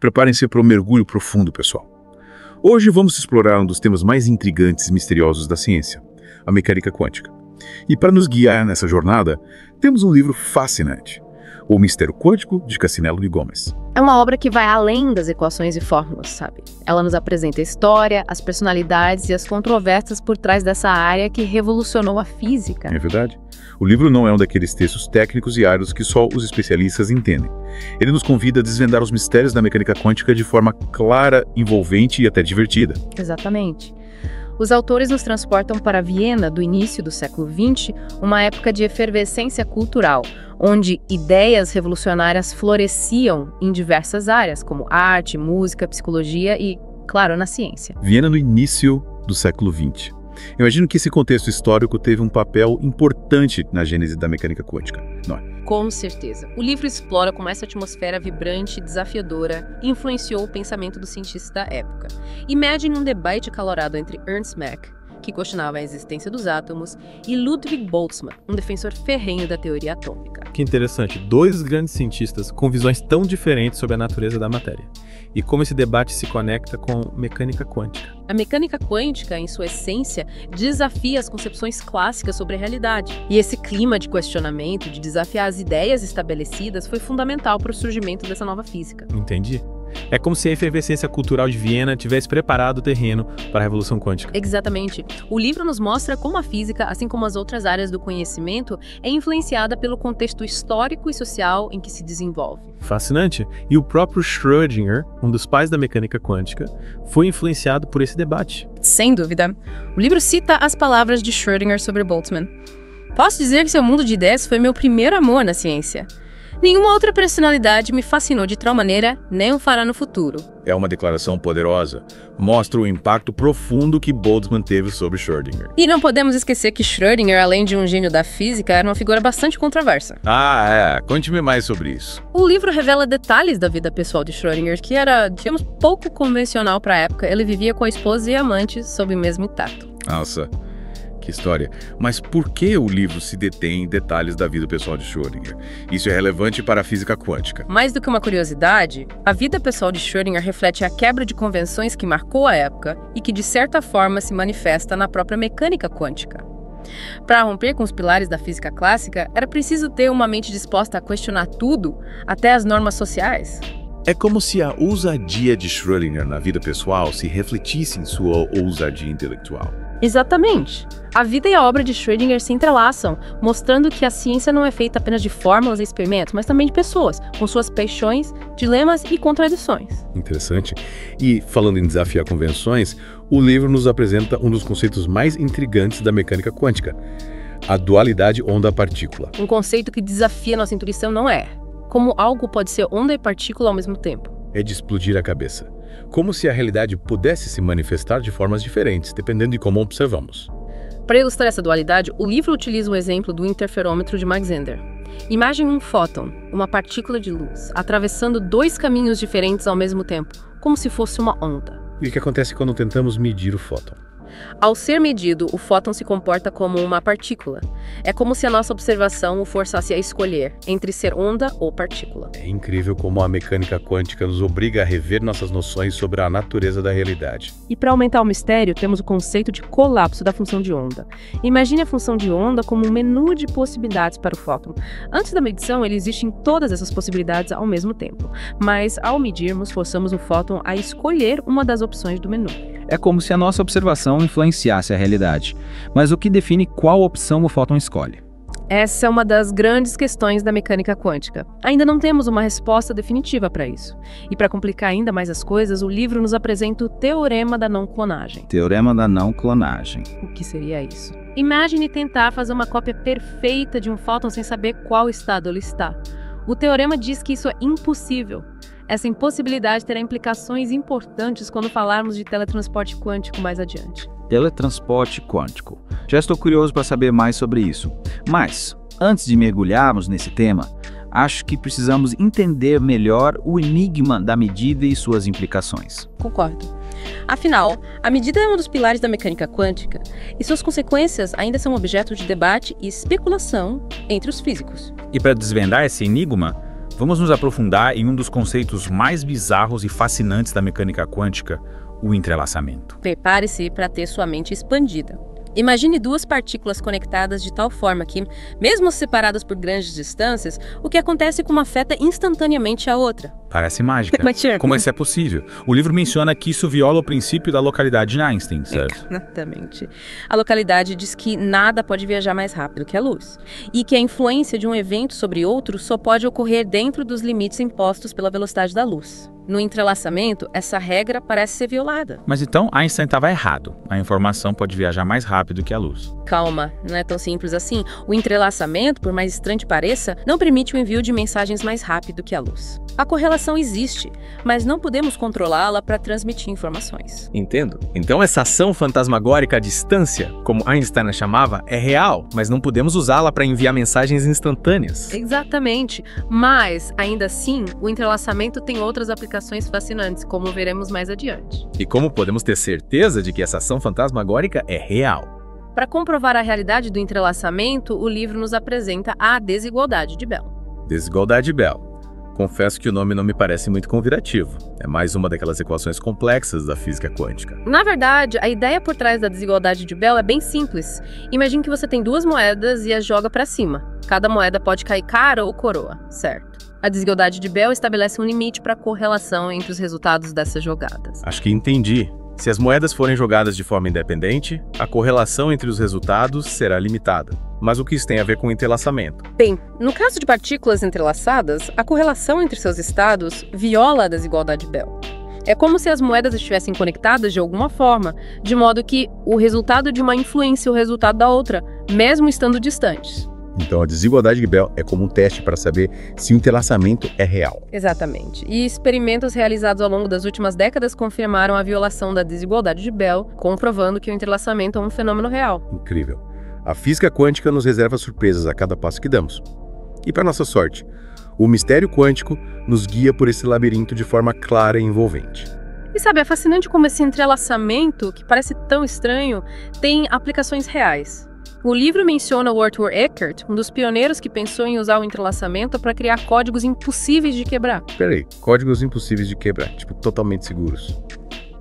Preparem-se para um mergulho profundo, pessoal. Hoje vamos explorar um dos temas mais intrigantes e misteriosos da ciência, a mecânica quântica. E para nos guiar nessa jornada, temos um livro fascinante, O Mistério Quântico, de Cassinello e Gomes. É uma obra que vai além das equações e fórmulas, sabe? Ela nos apresenta a história, as personalidades e as controvérsias por trás dessa área que revolucionou a física. É verdade? O livro não é um daqueles textos técnicos e áridos que só os especialistas entendem. Ele nos convida a desvendar os mistérios da mecânica quântica de forma clara, envolvente e até divertida. Exatamente. Os autores nos transportam para Viena do início do século XX, uma época de efervescência cultural, onde ideias revolucionárias floresciam em diversas áreas, como arte, música, psicologia e, claro, na ciência. Viena no início do século XX. Eu imagino que esse contexto histórico teve um papel importante na gênese da mecânica quântica, não é? Com certeza. O livro explora como essa atmosfera vibrante e desafiadora influenciou o pensamento dos cientistas da época. Imagine um debate acalorado entre Ernst Mach, que questionava a existência dos átomos, e Ludwig Boltzmann, um defensor ferrenho da teoria atômica. Que interessante, dois grandes cientistas com visões tão diferentes sobre a natureza da matéria. E como esse debate se conecta com mecânica quântica. A mecânica quântica, em sua essência, desafia as concepções clássicas sobre a realidade. E esse clima de questionamento, de desafiar as ideias estabelecidas, foi fundamental para o surgimento dessa nova física. Entendi. É como se a efervescência cultural de Viena tivesse preparado o terreno para a revolução quântica. Exatamente. O livro nos mostra como a física, assim como as outras áreas do conhecimento, é influenciada pelo contexto histórico e social em que se desenvolve. Fascinante. E o próprio Schrödinger, um dos pais da mecânica quântica, foi influenciado por esse debate. Sem dúvida. O livro cita as palavras de Schrödinger sobre Boltzmann. Posso dizer que seu mundo de ideias foi meu primeiro amor na ciência. Nenhuma outra personalidade me fascinou de tal maneira, nem o fará no futuro. É uma declaração poderosa. Mostra o impacto profundo que Boltzmann teve sobre Schrödinger. E não podemos esquecer que Schrödinger, além de um gênio da física, era uma figura bastante controversa. Conte-me mais sobre isso. O livro revela detalhes da vida pessoal de Schrödinger, que era, digamos, pouco convencional para a época. Ele vivia com a esposa e amante sob o mesmo teto. Nossa, que história. Mas por que o livro se detém em detalhes da vida pessoal de Schrödinger? Isso é relevante para a física quântica. Mais do que uma curiosidade, a vida pessoal de Schrödinger reflete a quebra de convenções que marcou a época e que, de certa forma, se manifesta na própria mecânica quântica. Para romper com os pilares da física clássica, era preciso ter uma mente disposta a questionar tudo, até as normas sociais. É como se a ousadia de Schrödinger na vida pessoal se refletisse em sua ousadia intelectual. Exatamente. A vida e a obra de Schrödinger se entrelaçam, mostrando que a ciência não é feita apenas de fórmulas e experimentos, mas também de pessoas, com suas paixões, dilemas e contradições. Interessante. E, falando em desafiar convenções, o livro nos apresenta um dos conceitos mais intrigantes da mecânica quântica, a dualidade onda-partícula. Um conceito que desafia nossa intuição, não é? Como algo pode ser onda e partícula ao mesmo tempo. É de explodir a cabeça. Como se a realidade pudesse se manifestar de formas diferentes, dependendo de como observamos. Para ilustrar essa dualidade, o livro utiliza o exemplo do interferômetro de Alexander. Imagine um fóton, uma partícula de luz, atravessando dois caminhos diferentes ao mesmo tempo, como se fosse uma onda. E o que acontece quando tentamos medir o fóton? Ao ser medido, o fóton se comporta como uma partícula. É como se a nossa observação o forçasse a escolher entre ser onda ou partícula. É incrível como a mecânica quântica nos obriga a rever nossas noções sobre a natureza da realidade. E para aumentar o mistério, temos o conceito de colapso da função de onda. Imagine a função de onda como um menu de possibilidades para o fóton. Antes da medição, ele existe em todas essas possibilidades ao mesmo tempo. Mas, ao medirmos, forçamos o fóton a escolher uma das opções do menu. É como se a nossa observação influenciasse a realidade. Mas o que define qual opção o fóton escolhe? Essa é uma das grandes questões da mecânica quântica. Ainda não temos uma resposta definitiva para isso. E para complicar ainda mais as coisas, o livro nos apresenta o teorema da não clonagem. Teorema da não clonagem. O que seria isso? Imagine tentar fazer uma cópia perfeita de um fóton sem saber qual estado ele está. O teorema diz que isso é impossível. Essa impossibilidade terá implicações importantes quando falarmos de teletransporte quântico mais adiante. Teletransporte quântico. Já estou curioso para saber mais sobre isso. Mas, antes de mergulharmos nesse tema, acho que precisamos entender melhor o enigma da medida e suas implicações. Concordo. Afinal, a medida é um dos pilares da mecânica quântica e suas consequências ainda são objeto de debate e especulação entre os físicos. E para desvendar esse enigma, vamos nos aprofundar em um dos conceitos mais bizarros e fascinantes da mecânica quântica, o entrelaçamento. Prepare-se para ter sua mente expandida. Imagine duas partículas conectadas de tal forma que, mesmo separadas por grandes distâncias, o que acontece com uma afeta instantaneamente a outra. Parece mágica. Como isso é possível? O livro menciona que isso viola o princípio da localidade de Einstein, certo? Exatamente. A localidade diz que nada pode viajar mais rápido que a luz, e que a influência de um evento sobre outro só pode ocorrer dentro dos limites impostos pela velocidade da luz. No entrelaçamento, essa regra parece ser violada. Mas então Einstein estava errado. A informação pode viajar mais rápido que a luz. Calma, não é tão simples assim. O entrelaçamento, por mais estranho que pareça, não permite o envio de mensagens mais rápido que a luz. A correlação existe, mas não podemos controlá-la para transmitir informações. Entendo. Então essa ação fantasmagórica à distância, como Einstein a chamava, é real, mas não podemos usá-la para enviar mensagens instantâneas. Exatamente. Mas, ainda assim, o entrelaçamento tem outras aplicações fascinantes, como veremos mais adiante. E como podemos ter certeza de que essa ação fantasmagórica é real? Para comprovar a realidade do entrelaçamento, o livro nos apresenta a desigualdade de Bell. Desigualdade de Bell. Confesso que o nome não me parece muito convidativo. É mais uma daquelas equações complexas da física quântica. Na verdade, a ideia por trás da desigualdade de Bell é bem simples. Imagine que você tem duas moedas e as joga para cima. Cada moeda pode cair cara ou coroa, certo? A desigualdade de Bell estabelece um limite para a correlação entre os resultados dessas jogadas. Acho que entendi. Se as moedas forem jogadas de forma independente, a correlação entre os resultados será limitada. Mas o que isso tem a ver com o entrelaçamento? Bem, no caso de partículas entrelaçadas, a correlação entre seus estados viola a desigualdade de Bell. É como se as moedas estivessem conectadas de alguma forma, de modo que o resultado de uma influencia o resultado da outra, mesmo estando distantes. Então, a desigualdade de Bell é como um teste para saber se o entrelaçamento é real. Exatamente. E experimentos realizados ao longo das últimas décadas confirmaram a violação da desigualdade de Bell, comprovando que o entrelaçamento é um fenômeno real. Incrível. A física quântica nos reserva surpresas a cada passo que damos. E, para nossa sorte, o mistério quântico nos guia por esse labirinto de forma clara e envolvente. E sabe, é fascinante como esse entrelaçamento, que parece tão estranho, tem aplicações reais. O livro menciona o Arthur Eckert, um dos pioneiros que pensou em usar o entrelaçamento para criar códigos impossíveis de quebrar. Peraí, códigos impossíveis de quebrar, tipo totalmente seguros.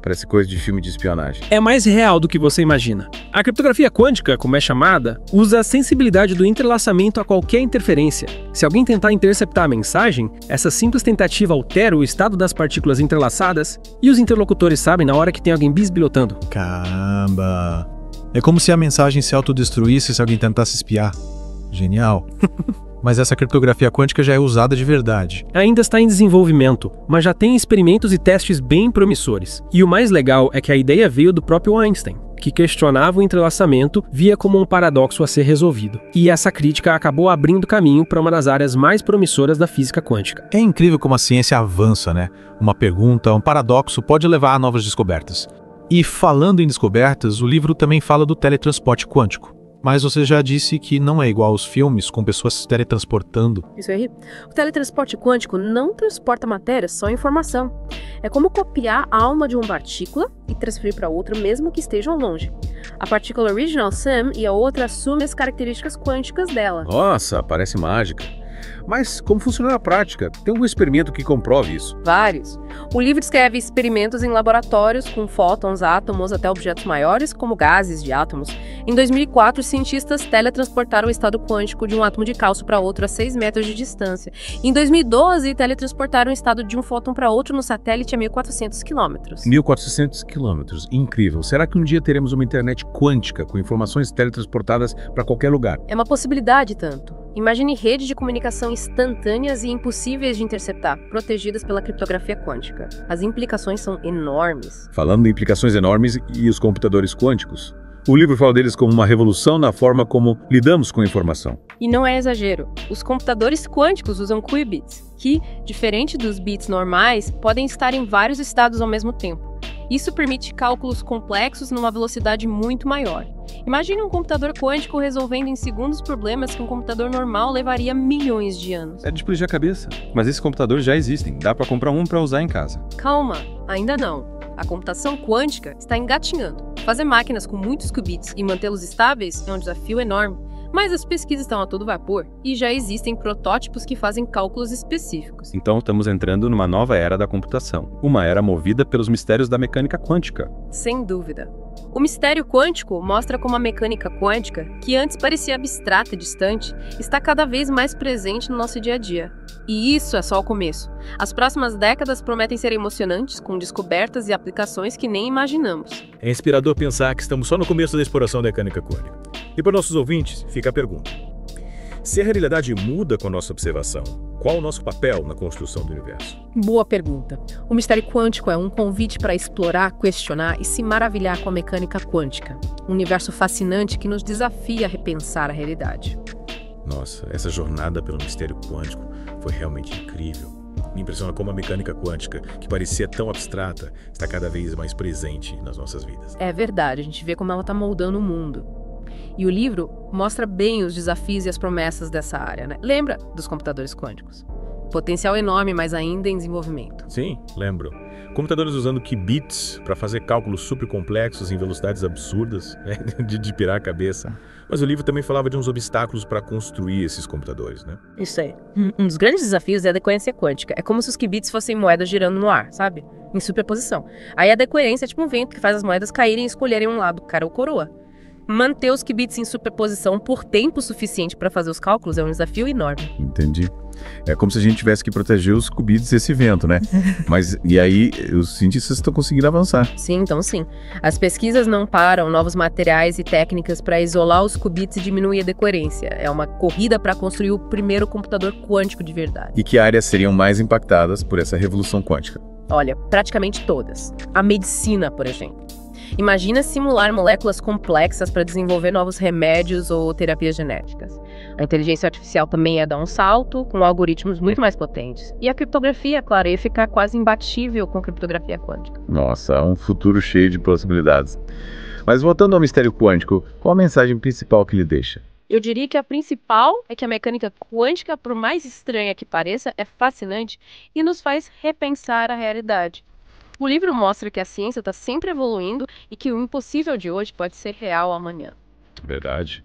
Parece coisa de filme de espionagem. É mais real do que você imagina. A criptografia quântica, como é chamada, usa a sensibilidade do entrelaçamento a qualquer interferência. Se alguém tentar interceptar a mensagem, essa simples tentativa altera o estado das partículas entrelaçadas e os interlocutores sabem na hora que tem alguém bisbilhotando. Caramba! É como se a mensagem se autodestruísse se alguém tentasse espiar. Genial. Mas essa criptografia quântica já é usada de verdade. Ainda está em desenvolvimento, mas já tem experimentos e testes bem promissores. E o mais legal é que a ideia veio do próprio Einstein, que questionava o entrelaçamento, via como um paradoxo a ser resolvido. E essa crítica acabou abrindo caminho para uma das áreas mais promissoras da física quântica. É incrível como a ciência avança, né? Uma pergunta, um paradoxo pode levar a novas descobertas. E falando em descobertas, o livro também fala do teletransporte quântico. Mas você já disse que não é igual aos filmes com pessoas se teletransportando. Isso aí. O teletransporte quântico não transporta matéria, só informação. É como copiar a alma de uma partícula e transferir para outra, mesmo que estejam longe. A partícula Original Sam e a outra assumem as características quânticas dela. Nossa, parece mágica. Mas como funciona na prática? Tem algum experimento que comprove isso? Vários. O livro descreve experimentos em laboratórios com fótons, átomos até objetos maiores, como gases de átomos. Em 2004, os cientistas teletransportaram o estado quântico de um átomo de cálcio para outro a 6 metros de distância. Em 2012, teletransportaram o estado de um fóton para outro no satélite a 1.400 quilômetros. 1.400 quilômetros. Incrível. Será que um dia teremos uma internet quântica com informações teletransportadas para qualquer lugar? É uma possibilidade, tanto. Imagine redes de comunicação instantâneas e impossíveis de interceptar, protegidas pela criptografia quântica. As implicações são enormes. Falando em implicações enormes e os computadores quânticos, o livro fala deles como uma revolução na forma como lidamos com a informação. E não é exagero. Os computadores quânticos usam qubits, que, diferente dos bits normais, podem estar em vários estados ao mesmo tempo. Isso permite cálculos complexos numa velocidade muito maior. Imagine um computador quântico resolvendo em segundos problemas que um computador normal levaria milhões de anos. É de explodir a cabeça. Mas esses computadores já existem. Dá para comprar um para usar em casa. Calma, ainda não. A computação quântica está engatinhando. Fazer máquinas com muitos qubits e mantê-los estáveis é um desafio enorme. Mas as pesquisas estão a todo vapor e já existem protótipos que fazem cálculos específicos. Então estamos entrando numa nova era da computação, uma era movida pelos mistérios da mecânica quântica. Sem dúvida. O mistério quântico mostra como a mecânica quântica, que antes parecia abstrata e distante, está cada vez mais presente no nosso dia a dia. E isso é só o começo. As próximas décadas prometem ser emocionantes, com descobertas e aplicações que nem imaginamos. É inspirador pensar que estamos só no começo da exploração da mecânica quântica. E para nossos ouvintes, fica a pergunta. Se a realidade muda com a nossa observação, qual o nosso papel na construção do universo? Boa pergunta. O mistério quântico é um convite para explorar, questionar e se maravilhar com a mecânica quântica. Um universo fascinante que nos desafia a repensar a realidade. Nossa, essa jornada pelo mistério quântico foi realmente incrível. Me impressiona como a mecânica quântica, que parecia tão abstrata, está cada vez mais presente nas nossas vidas. É verdade, a gente vê como ela está moldando o mundo. E o livro mostra bem os desafios e as promessas dessa área, né? Lembra dos computadores quânticos? Potencial enorme, mas ainda em desenvolvimento. Sim, lembro. Computadores usando qubits para fazer cálculos super complexos em velocidades absurdas, né? de pirar a cabeça. Mas o livro também falava de uns obstáculos para construir esses computadores, né? Isso aí. Um dos grandes desafios é a decoerência quântica. É como se os qubits fossem moedas girando no ar, sabe? Em superposição. Aí a decoerência é tipo um vento que faz as moedas caírem e escolherem um lado, cara ou coroa. Manter os qubits em superposição por tempo suficiente para fazer os cálculos é um desafio enorme. Entendi. É como se a gente tivesse que proteger os qubits desse vento, né? Mas, e aí, os cientistas estão conseguindo avançar. Sim, então sim. As pesquisas não param, novos materiais e técnicas para isolar os qubits e diminuir a decoerência. É uma corrida para construir o primeiro computador quântico de verdade. E que áreas seriam mais impactadas por essa revolução quântica? Olha, praticamente todas. A medicina, por exemplo. Imagina simular moléculas complexas para desenvolver novos remédios ou terapias genéticas. A inteligência artificial também ia dar um salto, com algoritmos muito mais potentes. E a criptografia, claro, ia ficar quase imbatível com a criptografia quântica. Nossa, um futuro cheio de possibilidades. Mas voltando ao mistério quântico, qual a mensagem principal que ele deixa? Eu diria que a principal é que a mecânica quântica, por mais estranha que pareça, é fascinante e nos faz repensar a realidade. O livro mostra que a ciência está sempre evoluindo e que o impossível de hoje pode ser real amanhã. Verdade.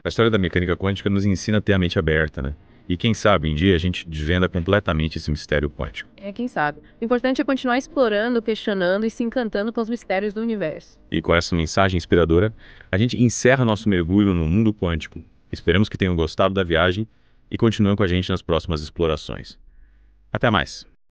A história da mecânica quântica nos ensina a ter a mente aberta, né? E quem sabe, um dia a gente desvenda completamente esse mistério quântico. Quem sabe. O importante é continuar explorando, questionando e se encantando com os mistérios do universo. E com essa mensagem inspiradora, a gente encerra nosso mergulho no mundo quântico. Esperamos que tenham gostado da viagem e continuem com a gente nas próximas explorações. Até mais!